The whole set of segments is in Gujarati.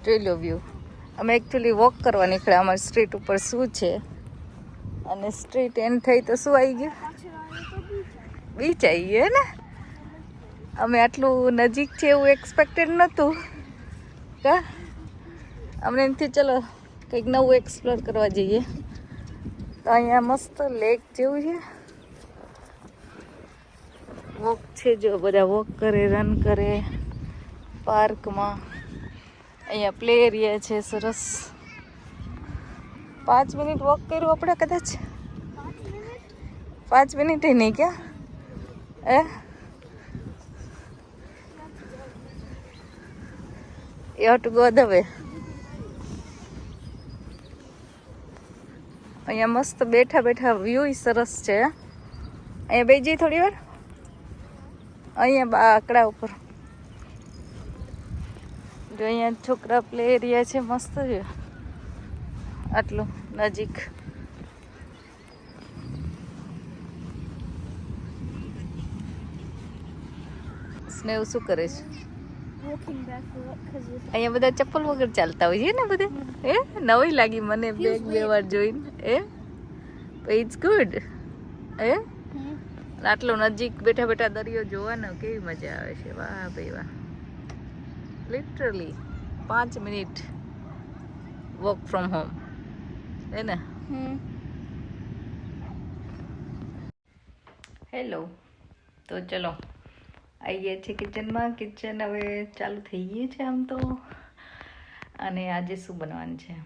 જોઈ લો વ્યૂ. અમે એકચ્યુઅલી વોક કરવા નીકળ્યા. અમારી સ્ટ્રીટ ઉપર શું છે અને સ્ટ્રીટ એન્ડ થઈ તો શું આવી ગયું? બીચ આવી ગયું ને. અમે આટલું નજીક છે એવું એક્સપેક્ટેડ નહોતું કા. અમને એમથી ચલો કંઈક નવું એક્સપ્લોર કરવા જઈએ. તો અહીંયા મસ્ત લેક જેવું છે. વોક છે, જો બધા વોક કરે, રન કરે પાર્કમાં. અહીંયા પ્લે એરિયા છે સરસ. 5 મિનિટ વોક કર્યું આપણે કદાચ. 5 મિનિટ નહીં ક્યાં You have to go the way. અહીંયા મસ્ત બેઠા બેઠા વ્યૂ સરસ છે. અહીંયા બેસી થોડી વાર. અહીંયા આકડા ઉપર જો અહીંયા છોકરા પ્લે એરિયા છે મસ્ત છે. આટલું નજીક. સ્નેહ શું કરે છે? અહીંયા બધા ચપ્પલ વગર ચાલતા હોય છે ને બધે. નવી લાગી મને બે વાર જોઈને. It's good. આટલો નજીક બેઠા બેઠા દરિયો જોવાનો કેવી મજા આવે છે. વાહ ભાઈ વાહ. Literally 5 minute walk from home હે ને. હેલો. તો ચલો આવી ગયા છે કિચનમાં. કિચન હવે ચાલુ થઈ ગયું છે આમ તો. અને આજે શું બનવાનું છે?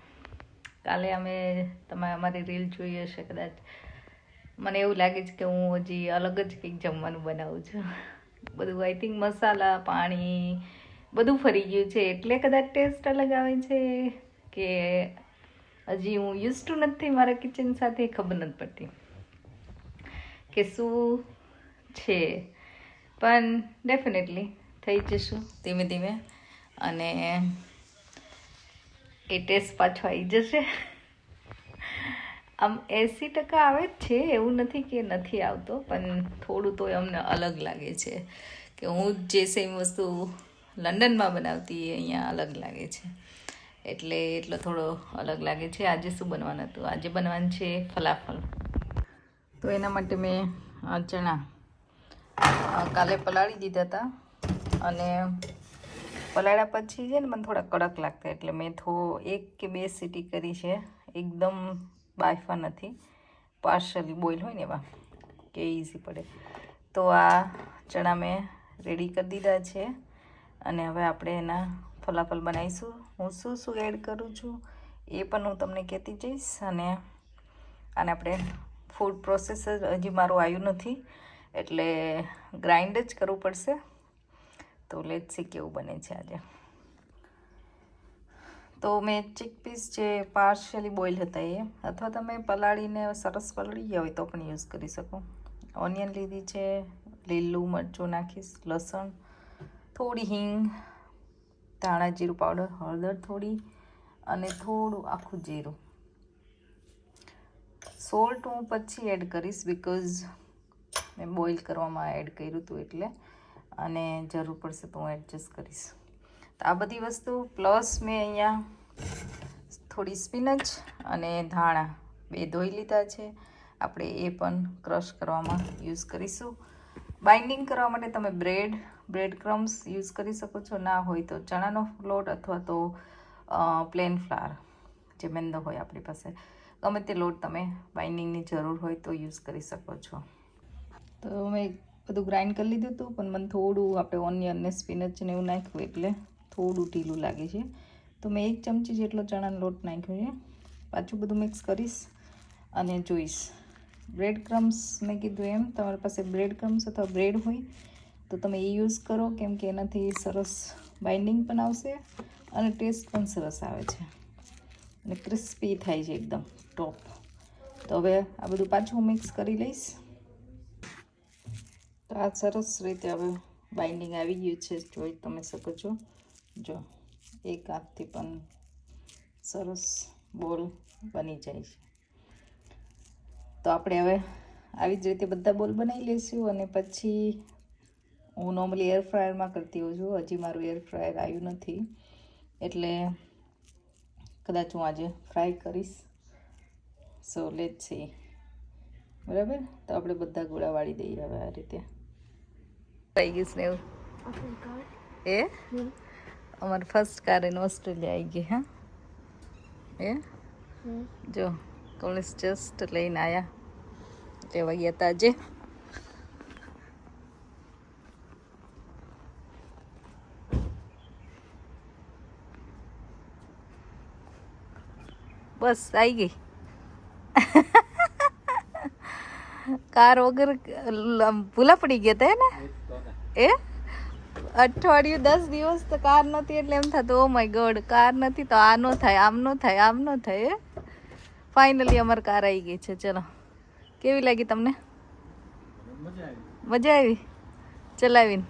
કાલે તમે અમારી રીલ જોઈ હશે કદાચ. મને એવું લાગે છે કે હું હજી અલગ જ કંઈક જમવાનું બનાવું છું. બધું આઈ થિંક મસાલા, પાણી બધું ફરી ગયું છે એટલે કદાચ ટેસ્ટ અલગ આવે છે કે હજી હું યુઝ ટુ નથી મારા કિચન સાથે. ખબર નથી પડતી કે શું છે. પણ ડેફિનેટલી થઈ જશું ધીમે ધીમે અને એ ટેસ્ટ પાછો આવી જશે. આમ 80% આવે જ છે, એવું નથી કે નથી આવતો, પણ થોડું તો અમને અલગ લાગે છે કે હું જે સેમ વસ્તુ લંડનમાં બનાવતી અહીંયા અલગ લાગે છે. એટલે એટલો થોડો અલગ લાગે છે. આજે શું બનવાનું હતું? આજે બનવાનું છે ફલાફલ. તો એના માટે મેં ચણા કાલે પલાળી દીધા હતા અને પલાળ્યા પછી છે ને મને થોડા કડક લાગતા એટલે મેં 1 કે 2 સીટી કરી છે. એકદમ બાફા નથી, પાર્શલી બોઇલ હોય ને એવા કે ઇઝી પડે. તો આ ચણા મેં રેડી કરી દીધા છે અને હવે આપણે એના ફલાફલ બનાવીશું. હું શું એડ કરું છું એ પણ હું તમને કહેતી જઈશ. અને આને આપણે ફૂડ પ્રોસેસર હજી મારું આવ્યું નથી એટલે ગ્રાઇન્ડ જ કરવું પડશે. તો લેટ્સ સી કેવું બને છે આજે. તો મેં ચીકપીસ જે પાર્શિયલી બોઇલ હતા એ, અથવા તમે પલાળીને સરસ પલળી ગયા હોય તો પણ યુઝ કરી શકો. ઓનિયન લીધી છે, લીલું મરચું નાખીશ, લસણ, થોડી હિંગ, ધાણા જીરું પાવડર, હળદર થોડી અને થોડું આખું જીરું. સોલ્ટ હું પછી એડ કરીશ બિકોઝ મેં બોઇલ કરવામાં એડ કર્યું હતું એટલે, અને જરૂર પડશે તો હું એડજસ્ટ કરીશ. તો આ બધી વસ્તુ પ્લસ મેં અહીંયા થોડી સ્પિનચ અને ધાણા 2 ધોઈ લીધા છે. આપણે એ પણ ક્રશ કરવામાં યુઝ કરીશું. બાઇન્ડિંગ કરવા માટે તમે બ્રેડ ક્રમ્સ યુઝ કરી શકો છો. ના હોય તો ચણાનો લોટ અથવા તો પ્લેન ફ્લાવર જે મેંદો હોય આપણી પાસે, ગમે તે લોટ તમે બાઇન્ડિંગની જરૂર હોય તો યુઝ કરી શકો છો. તો મેં બધું ગ્રાઇન્ડ કરી લીધું હતું, પણ મને થોડું આપણે ઓનિયન ને સ્પિનચ ને એવું નાખ્યું એટલે થોડું ઢીલું લાગે છે. તો મેં 1 ચમચી જેટલો ચણાનો લોટ નાખ્યો છે. પાછું બધું મિક્સ કરીશ અને જોઈશ. બ્રેડ ક્રમ્સ મેં કીધું એમ, તમારી પાસે બ્રેડ ક્રમ્સ અથવા બ્રેડ હોય તો તમે એ યુઝ કરો, કેમ કે એનાથી સરસ બાઇન્ડિંગ પણ આવશે અને ટેસ્ટ પણ સરસ આવે છે અને ક્રિસ્પી થાય છે એકદમ ટોપ. તો હવે આ બધું પાછું મિક્સ કરી લઈશ. તો આ સરસ રીતે હવે બાઇન્ડિંગ આવી ગયું છે, જોઈ તમે શકો છો. જો એક હાથથી પણ સરસ બોલ બની જાય છે. તો આપણે હવે આવી જ રીતે બધા બોલ બનાવી લઈશું અને પછી હું નોર્મલી એર ફ્રાયરમાં કરતી હોઉં છું. હજી મારું એર ફ્રાયર આવ્યું નથી એટલે કદાચ હું આજે ફ્રાય કરીશ. So let's see. બરાબર, તો આપણે બધા ગોળા વાળી દઈએ હવે આ રીતે. આવી ગઈ સ્નેહ એ અમારી ફર્સ્ટ કાર ઇન ઓસ્ટ્રેલિયા આવી ગઈ. હા એ જો કોલેજ જસ્ટ લઈને આવ્યા લેવા ગયા હતા આજે. બસ આવી ગઈ કાર વગર ભૂલા પડી ગયા હતા ને એ અઠવાડિયું 10 દિવસ તો કાર નથી એટલે એમ થતું ઓ માય ગોડ કાર નથી તો આ નો થાય આમ નો થાય આમ નો થાય. ફાઇનલી અમારી કાર આવી ગઈ છે. ચલો કેવી લાગી તમને? મજા આવી ચલાવીને?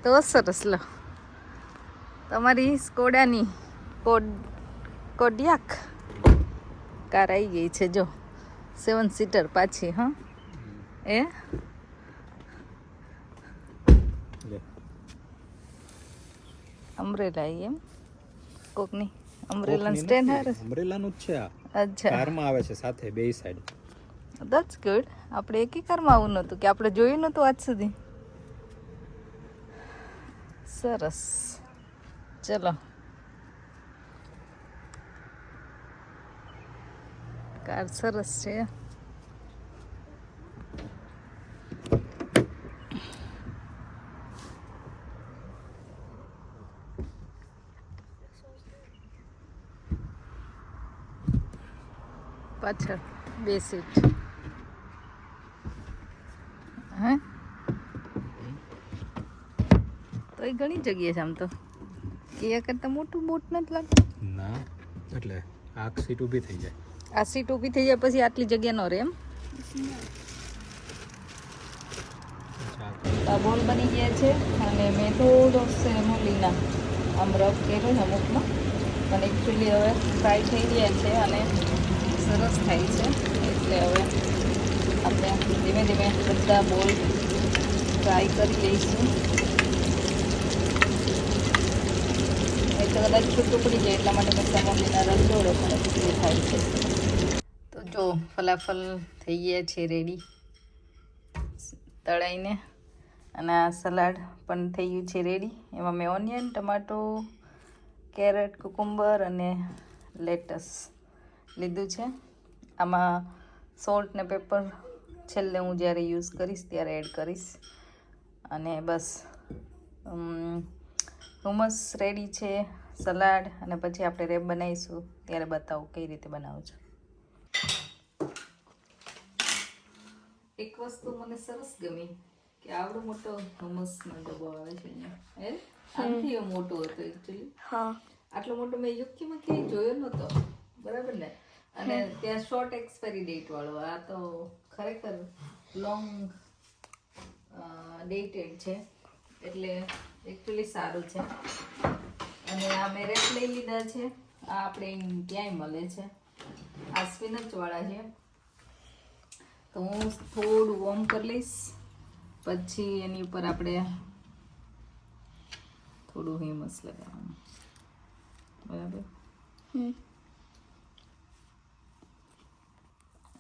તો સરસ. લો તમારી સ્કોડાની કોડિયાક કાર આવી ગઈ છે જો 7 સીટર પાછી. હા એ અમ્બ્રેલા એમ કોકની અમ્બ્રેલા સ્ટેન્ડ હારે અમ્બ્રેલાનું જ છે આ. અચ્છા કારમાં આવે છે સાથે બે સાઈડ. That's good. આપણે એકી કારમાં આવું નહોતું કે આપણે જોયું નહોતું આજ સુધી. સરસ. ચલો કાર સરસ છે. પાછળ 2 સીટ. હે તો એ ઘણી જગ્યાએ છે આમ તો. એ કરતાં મોટું બોટ નથી લાગતું? ના એટલે આ સીટ ઊભી થઈ જાય. આ સીટ ઊભી થઈ જાય પછી આટલી જગ્યા ન રહે એમ? આ બોલ બની ગયા છે અને મેં થોડો સેમોલીના આમ રફ કર્યો છે અમુકમાં પણ એકચ્યુઅલી હવે ફ્રાય થઈ ગયા છે અને સરસ થાય છે એટલે હવે આપણે ધીમે ધીમે બધા બોલ ફ્રાય કરી લઈશું. એ તો કદાચ છૂટું પડી જાય એટલા માટે મેં સેમોલીના રસ જોડો પણ એ થાય છે. તો જો ફલાફલ થઈ ગયા છે રેડી તળાઈને અને આ સલાડ પણ થઈ ગયું છે રેડી. એમાં મેં ઓનિયન ટમાટો કેરેટ કુકુંબર અને લેટસ લીધું છે. આમાં સોલ્ટ ને પેપર છેલ્લે હું જ્યારે યુઝ કરીશ ત્યારે એડ કરીશ. અને બસ હુમસ રેડી છે સલાડ અને પછી આપણે રેપ બનાવીશું ત્યારે બતાવું કઈ રીતે બનાવું છું. એક વસ્તુ મને સરસ ગમી કે આવડો મોટો હમસનો ડબ્બો આવે છે અહીંયા. હે આનાથી એવો મોટો હતો એકચ્યુઅલી. હા આટલો મોટો મેં યુકેમાં ક્યાંય જોયો નહોતો. બરાબર ને? અને ત્યાં શોર્ટ એક્સપાયરી ડેટ વાળો. આ તો ખરેખર લોંગ ડેટેડ છે એટલે એકચ્યુઅલી સારું છે. અને આ મેં રેપ લઈ લીધા છે. આ આપણે ક્યાંય મળે છે. આ સ્પિનચ વાળા છે. તો હું થોડું વોર્મ કરી લઈશ પછી એની ઉપર આપણે થોડું હિમસ લગાવવાનું. બરાબર.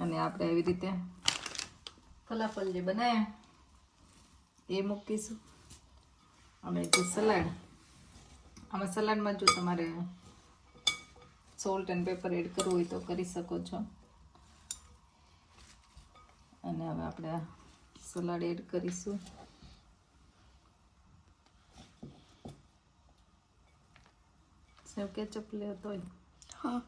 અને આપણે એવી રીતે ફલાફલ જે બનાવ્યા એ મૂકીશું. અને જે સલાડ આમાં સલાડમાં જો તમારે સોલ્ટ એન્ડ પેપર એડ કરવું હોય તો કરી શકો છો. અને હવે આપણે સલાડ એડ કરીશું. સેવ કેચઅપ લે તોય હા.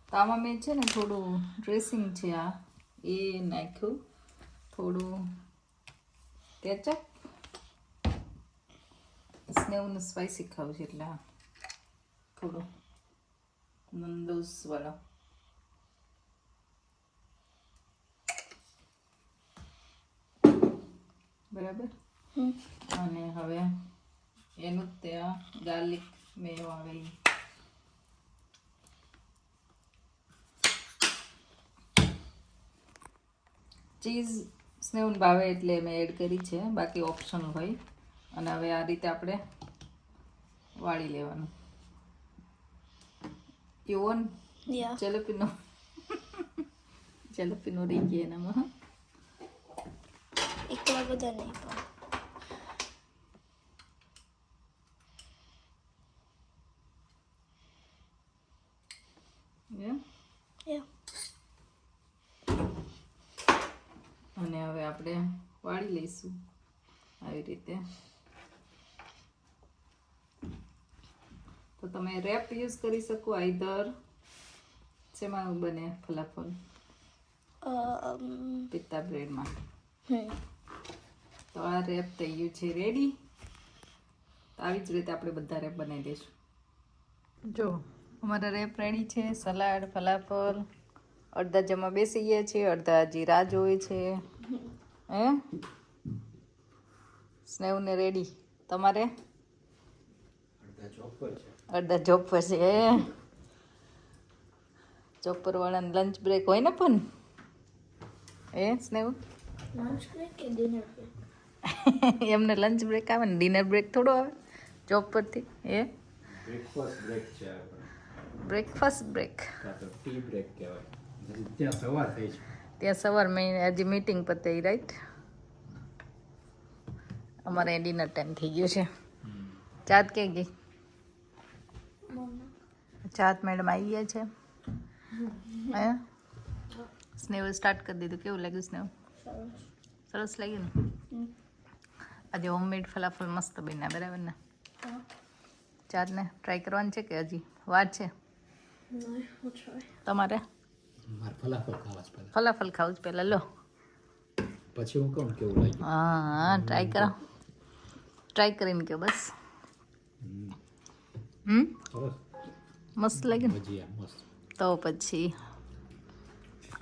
તો આમાં મેં છે ને થોડું ડ્રેસિંગ છે આ એ નાખ્યું. થોડું કેચઅપ સ્નેવનું સ્પાઈસી ખાવું છે એટલે થોડું મંદોસ વાળો. બરાબર. અને હવે એનું ત્યાં ગાર્લિક મેં આવે ચીઝ સ્નેવન ભાવે એટલે મેં એડ કરી છે. બાકી ઓપ્શનલ હોય. અને હવે આ રીતે આપણે વાળી લેવાનું. You won Yeah. jalapeno jalapeno રહી ગયા એનામાં હા. એટલા બધા નહીં પણ Yeah. Yeah. અને હવે આપણે વાળી લઈશું આવી રીતે. તો તમે રેપ યુઝ કરી શકો આઈધર શેમાં બને ફલાફલ પિત્તા બ્રેડમાં. તો આ રેપ થઈ ગયું છે રેડી. તો આવી જ રીતે આપણે બધા રેપ બનાવી દઈશું. જો અમારા રેપ રેડી છે. સલાડ ફલાફલ અડધા જમવા બેસી ગયા છે, અડધા હજી રાહ જોવે છે. હે સ્નેહને રેડી. તમારે અડધા જોબ પર છે. જોબ પર વાળાને લંચ બ્રેક હોય ને પણ એ સ્નેહ લંચ બ્રેક કે ડિનર બ્રેક? એમને લંચ બ્રેક આવે ને ડિનર બ્રેક થોડો આવે જોબ પરથી. એ બ્રેકફાસ્ટ બ્રેક છે બ્રેકફાસ્ટ બ્રેક. તો ટી બ્રેક કહેવાય. ત્યાં સવાર થઈ છે. ત્યાં સવાર મેં હજી મીટિંગ પતે રાઈટ. અમારે ડિનર ટાઈમ થઈ ગયો છે. ચાત કે ગઈ? ચાત મેડમ આવી ગયા છે. હે સ્નેહ સ્ટાર્ટ કરી દીધું. કેવું લાગ્યું સ્નેહ? સરસ લાગ્યું ને? આજે હોમમેડ ફલાફલ મસ્ત બન્યા બરાબર ને? ચાટને ટ્રાય કરવાની છે કે હજી વાર છે? તમારે મારે ફલાફલ ખાવા જ પહેલા. ફલાફલ ખાવું જ પહેલાં લો. પછી હું કહું કેવું લાગ્યું. હા ટ્રાય કરો. ટ્રાય કરીને કહો બસ. સરસ. મસ્ત લાગ્યું ને? ભજીયા મસ્ત. તો પછી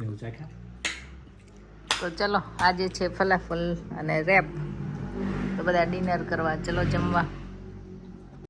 એવું ચાખ્યા? તો ચલો આજે છે ફલાફલ અને રેપ. તો બધા ડિનર કરવા ચલો જમવા.